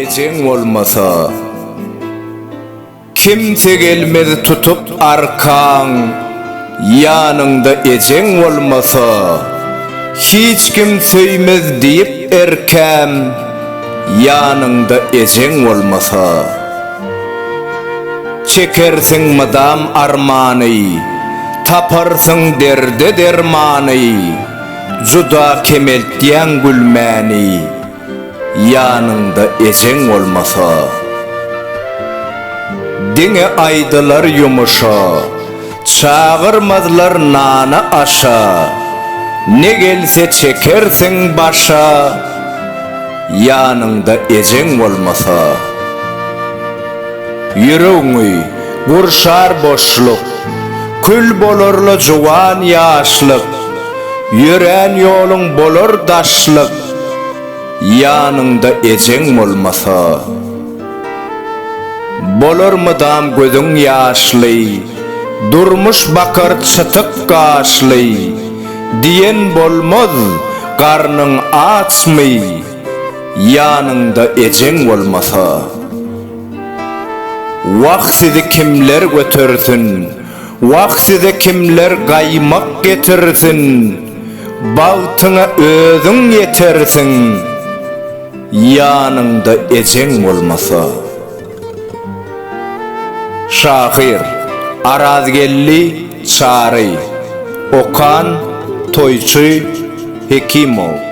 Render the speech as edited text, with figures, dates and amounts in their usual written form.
eceng olmasa, kimse gelmedi tutup arkan, yanında eceng olmasa, hiç kim söymez deyip erkem, yanında eceng olmasa. Çekersin madam armanı, taparsın derde dermanı, juda kemeltyen gülmeni, yanında eceng olmasa. Dine aydılar yumuşa, çağırmadılar nana aşa, ne gelse çekersin başa, yanında eceng olmasa. Yüreğini burşar boşluk, kül bolorlu juwan yaşlık, yüren yolun bolor daşlık, yanında eceng olmasa. Bolor mıdam gözün yaşlı, durmuş bakar çıtık kaşlı, diyen bolmaz karnın açmı, yanında eceng olmasa. Vaksidi kimler götürsün, vaksidi kimler gaymak getirsin, baltına özün yetersin, yanında eceng olmasa. Şahir Arazgelli Çağrı, Okan Toyçu Hekimov.